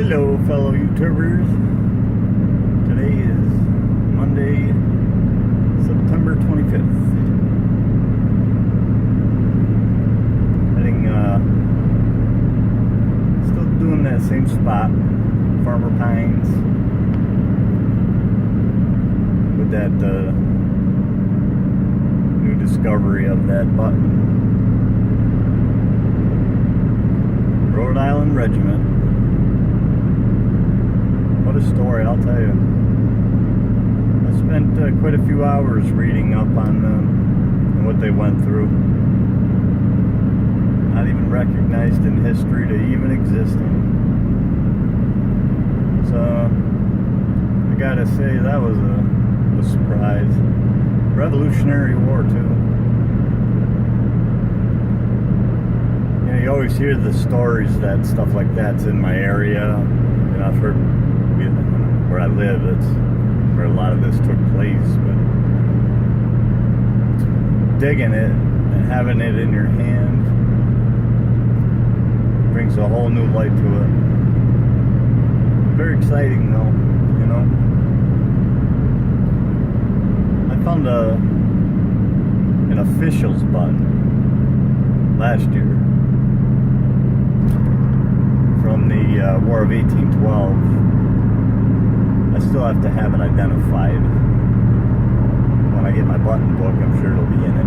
Hello, fellow YouTubers. Today is Monday, September 25th. Heading, still doing that same spot, Farmer Pines, with that new discovery of that button. Rhode Island Regiment. What a story, I'll tell you. I spent quite a few hours reading up on them and what they went through. Not even recognized in history to even existing. So, I gotta say, that was a surprise. Revolutionary War, too. You know, you always hear the stories that stuff like that's in my area. And I've heard where I live, it's where a lot of this took place, but digging it and having it in your hand brings a whole new light to it. Very exciting though, you know. I found an officials button last year from the War of 1812. I still have to have it identified. When I get my button book, I'm sure it'll be in it.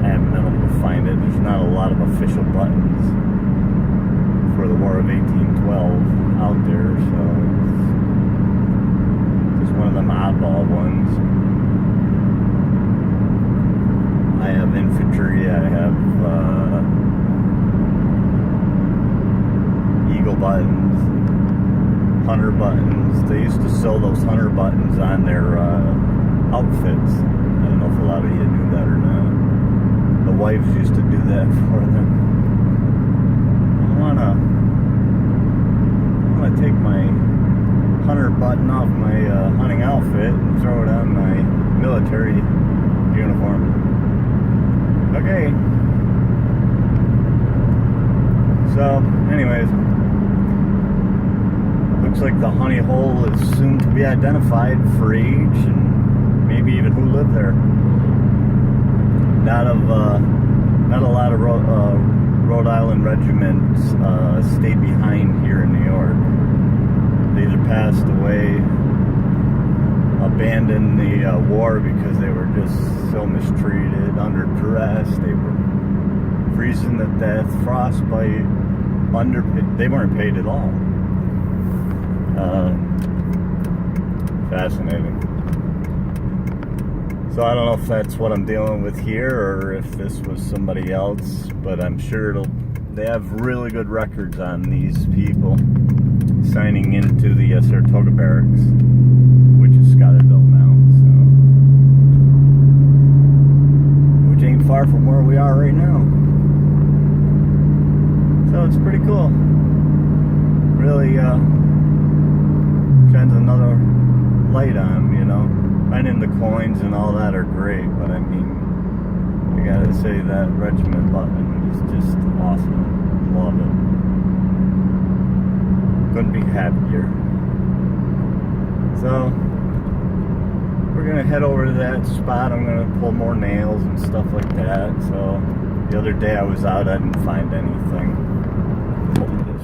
I haven't been able to find it. There's not a lot of official buttons for the War of 1812 out there, so it's just one of them oddball ones. I have infantry, I have eagle buttons, hunter buttons. They used to sew those hunter buttons on their outfits. I don't know if a lot of you knew that or not. The wives used to do that for them. I wanna take my hunter button off my hunting outfit and throw it on my military uniform. Okay. So, anyways. Looks like the honey hole is soon to be identified for age and maybe even who lived there. Not a lot of Rhode Island regiments stayed behind here in New York. They either passed away, abandoned the war because they were just so mistreated, under duress. They were freezing to death, frostbite, underpaid. They weren't paid at all. Fascinating. So I don't know if that's what I'm dealing with here or if this was somebody else, but I'm sure they have really good records on these people signing into the Saratoga Barracks, which is Scottsdale now, which ain't far from where we are right now. So it's pretty cool. Really shines another light on, you know. Finding the coins and all that are great, but I mean, I gotta say that regiment button is just awesome. Love it. Couldn't be happier. So, we're gonna head over to that spot. I'm gonna pull more nails and stuff like that. So, the other day I was out, I didn't find anything. Hold this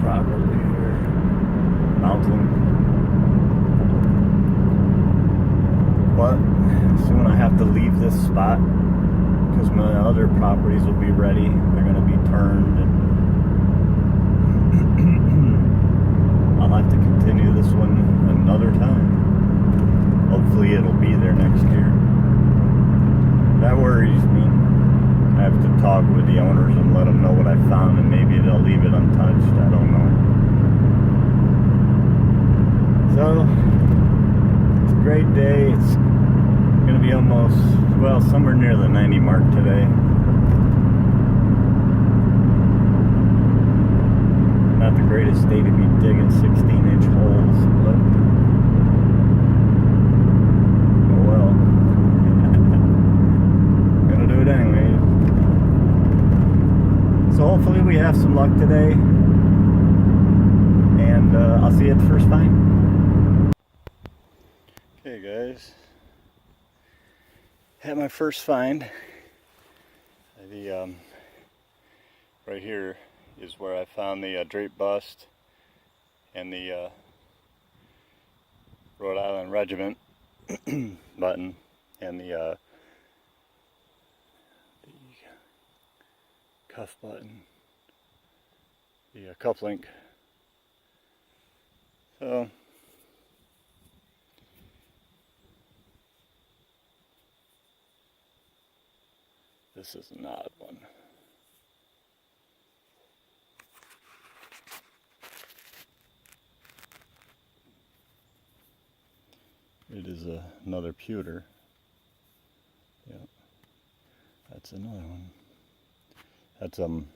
properly here. Mountain. But soon I have to leave this spot because my other properties will be ready. They're going to be turned, and I'll have to continue this one another time. Hopefully it'll be there next year. That worries me. I have to talk with the owners and let them know what I found, and maybe they'll leave it untouched. I don't know. So it's a great day. It's going to be almost, well, somewhere near the 90 mark today. Not the greatest day to be digging 16-inch holes, but oh well. Gonna do it anyway. So hopefully we have some luck today. and I'll see you at the first find. Okay guys, had my first find. The right here is where I found the drape bust and the Rhode Island Regiment button and the cuff button, the cuff link. So this is an odd one. It is another pewter. Yeah, that's another one. That's it's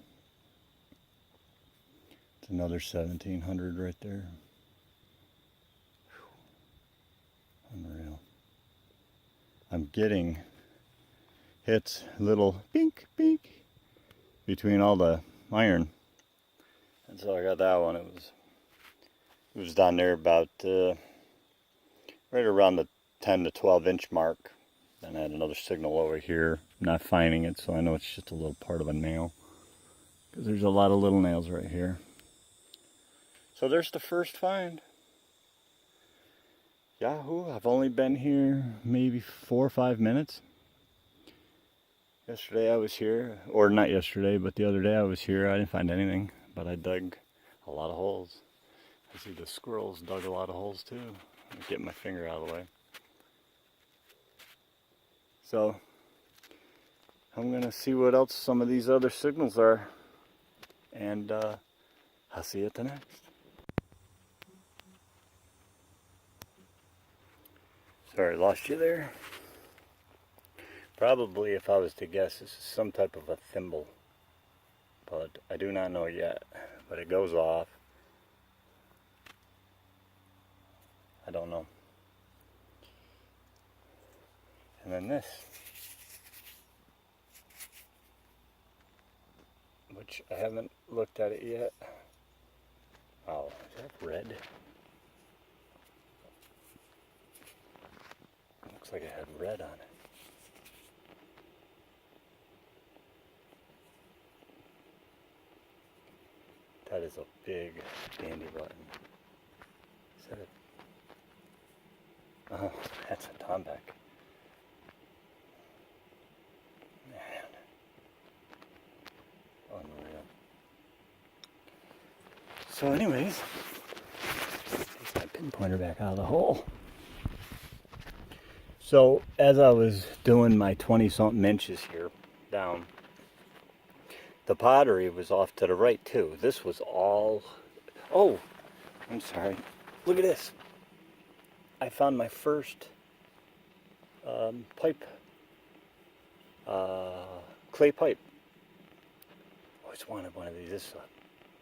another 1700 right there. Whew. Unreal. I'm getting hits, little bink bink between all the iron, and so I got that one. It was down there about right around the 10 to 12 inch mark. Then I had another signal over here. I'm not finding it, so I know it's just a little part of a nail, because there's a lot of little nails right here. So there's the first find. Yahoo! I've only been here maybe 4 or 5 minutes. Yesterday I was here, or not yesterday, but the other day I was here. I didn't find anything, but I dug a lot of holes. I see the squirrels dug a lot of holes too. I'm getting my finger out of the way. So I'm gonna see what else some of these other signals are, and I'll see you at the next. Sorry, lost you there. Probably, if I was to guess, this is some type of a thimble, but I do not know yet. But it goes off. I don't know. And then this, which I haven't looked at it yet. Oh, is that red? Looks like it had red on it. That is a big dandy button. Is that a... Oh, that's a Tomback. Man. Unreal. So anyways, take my pinpointer back out of the hole. So as I was doing my 20-something inches here down, the pottery was off to the right too. This was all... Oh, I'm sorry. Look at this. I found my first pipe, clay pipe. Always wanted one of these. This is a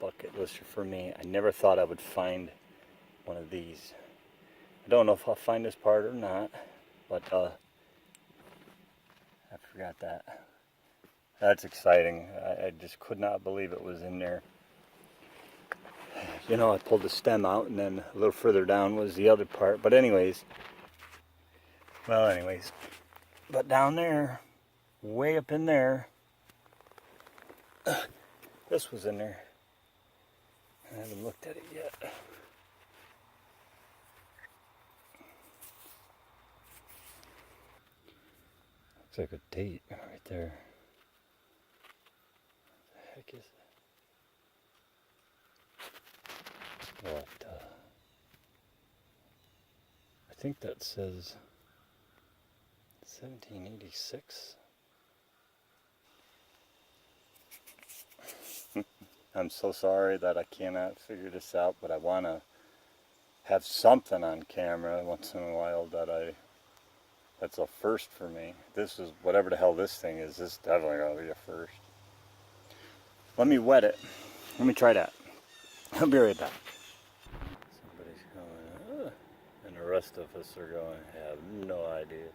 bucket lister for me. I never thought I would find one of these. I don't know if I'll find this part or not, but I forgot that. That's exciting. I just could not believe it was in there. You know, I pulled the stem out, and then a little further down was the other part. But anyways, but down there, way up in there, this was in there. I haven't looked at it yet. Looks like a date right there. What the heck is that? What? I think that says 1786. I'm so sorry that I cannot figure this out, but I want to have something on camera once in a while that's a first for me. This is, whatever the hell this thing is, this is definitely going to be a first. Let me wet it. Let me try that. I'll be right back. Somebody's going, and the rest of us are going, I have no idea.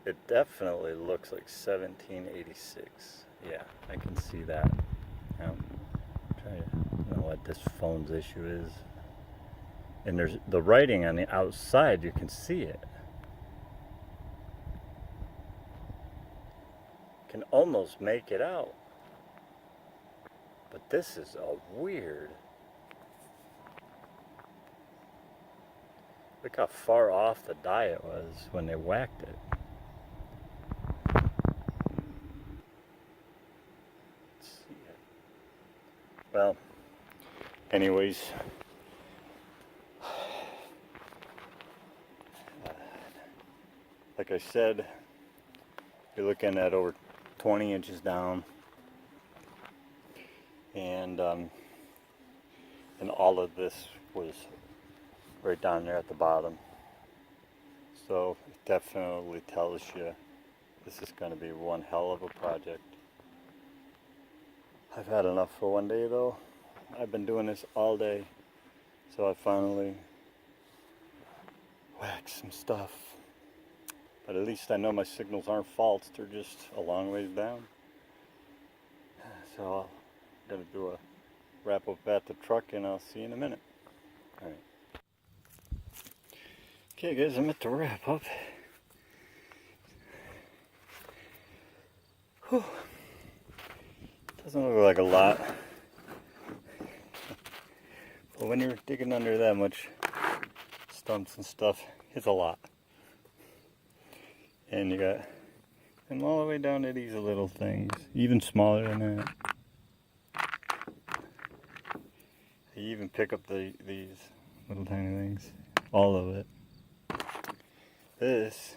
It definitely looks like 1786. Yeah, I can see that. Try to, I don't know what this phone's issue is. And there's the writing on the outside, you can see it. Can almost make it out. But this is a weird. Look how far off the die it was when they whacked it. Let's see it. Well, anyways, like I said, you're looking at over 20 inches down, and all of this was right down there at the bottom. So it definitely tells you this is going to be one hell of a project. I've had enough for one day though. I've been doing this all day, so I finally whacked some stuff. But at least I know my signals aren't faults, they're just a long ways down. So I'm going to do a wrap up at the truck, and I'll see you in a minute. Alright. Okay guys, I'm at the wrap up. Whew. Doesn't look like a lot. But when you're digging under that much stumps and stuff, it's a lot. And you got them all the way down to these little things, even smaller than that. You even pick up these little tiny things, all of it. This,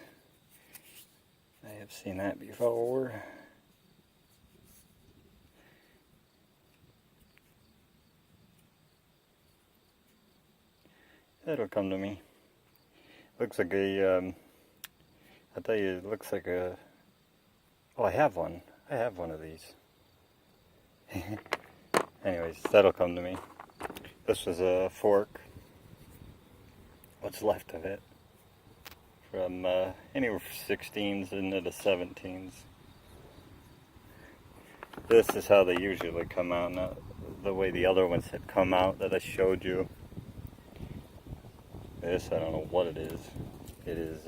I have seen that before. That'll come to me. Looks like a, I'll tell you, it looks like a, oh, I have one. I have one of these. Anyways, that'll come to me. This was a fork. What's left of it. From anywhere from 16s into the 17s. This is how they usually come out, not the way the other ones had come out that I showed you. This, I don't know what it is. It is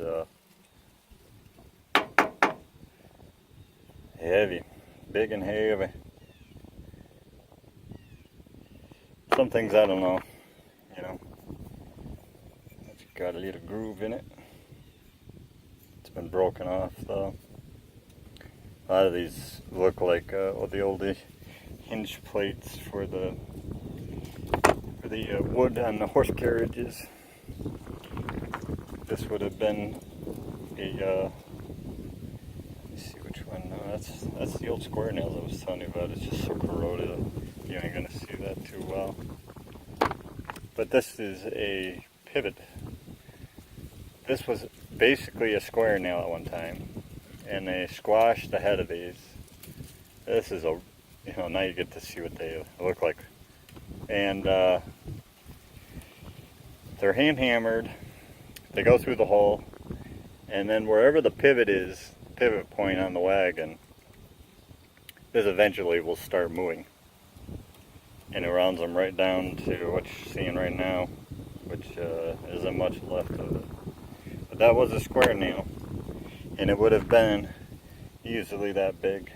heavy, big and heavy. Some things I don't know, you know. It's got a little groove in it. It's been broken off though. A lot of these look like the old hinge plates for the wood on the horse carriages. This would have been a, let me see which one, no, that's the old square nails I was telling you about. It's just so corroded, you ain't gonna see that too well. But this is a pivot. This was basically a square nail at one time, and they squashed the head of these. This is a, you know, now you get to see what they look like. And they're hand hammered. They go through the hole, and then wherever the pivot is, pivot point on the wagon, this eventually will start moving. And it rounds them right down to what you're seeing right now, which isn't much left of it. But that was a square nail, and it would have been easily that big.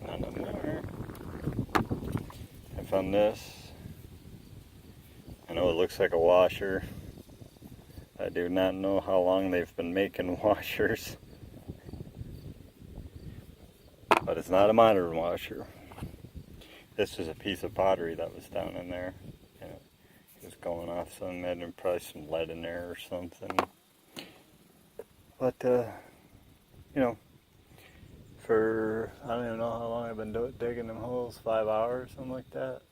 None of them there. I found this. I know it looks like a washer. I do not know how long they've been making washers. But it's not a modern washer. This is a piece of pottery that was down in there. And it was going off some, and probably some lead in there or something. But, you know, for, I don't even know how long I've been digging them holes, 5 hours, something like that.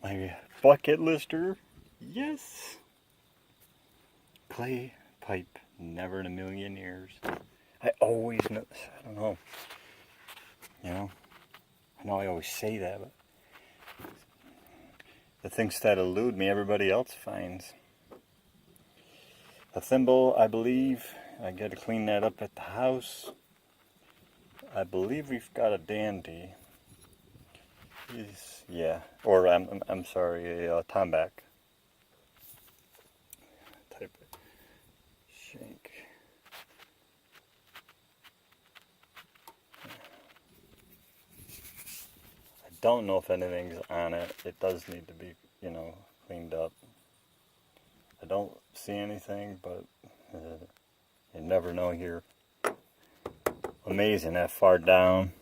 My bucket lister, yes. Clay pipe, never in a million years. I always know, I don't know, you know, I know I always say that, but the things that elude me, everybody else finds. A thimble, I believe, I got to clean that up at the house. I believe we've got a dandy. Yeah, or I'm sorry, a tomback type of shank. I don't know if anything's on it. It does need to be, you know, cleaned up. I don't see anything, but you never know here. Amazing that far down.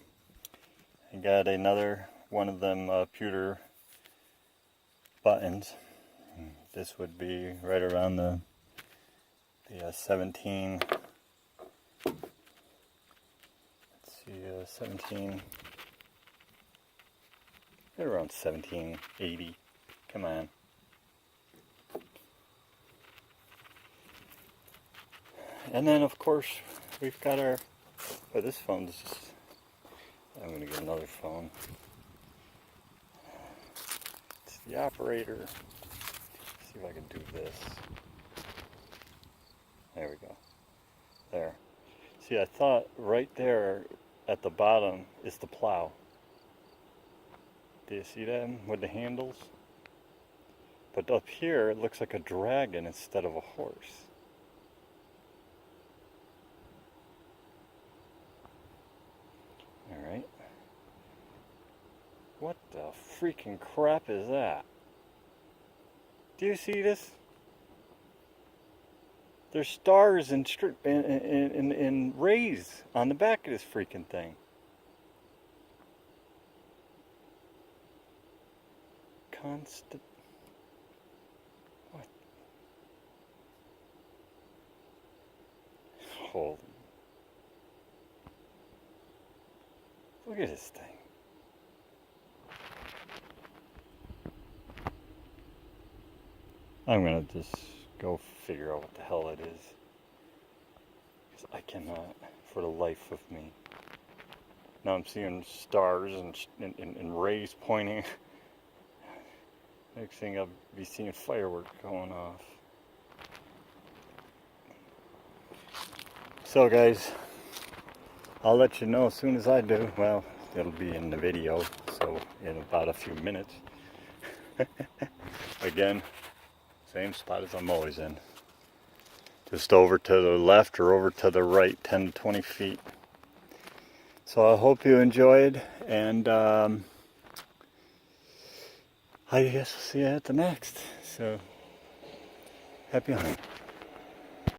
I got another one of them pewter buttons. This would be right around the 17. Let's see, 17. Right around 1780. Come on. And then of course we've got our. Oh, this phone's just. I'm gonna get another phone. It's the operator. Let's see if I can do this. There we go. There. See, I thought right there at the bottom is the plow. Do you see that with the handles? But up here it looks like a dragon instead of a horse. Alright. What the freaking crap is that? Do you see this? There's stars and rays on the back of this freaking thing. Constant. What? Hold. Look at this thing. I'm gonna just go figure out what the hell it is. Because I cannot, for the life of me. Now I'm seeing stars and rays pointing. Next thing I'll be seeing fireworks going off. So guys, I'll let you know as soon as I do. Well, it'll be in the video, so in about a few minutes. Again, same spot as I'm always in. Just over to the left or over to the right, 10 to 20 feet. So I hope you enjoyed, and I guess we'll see you at the next. So, happy hunting.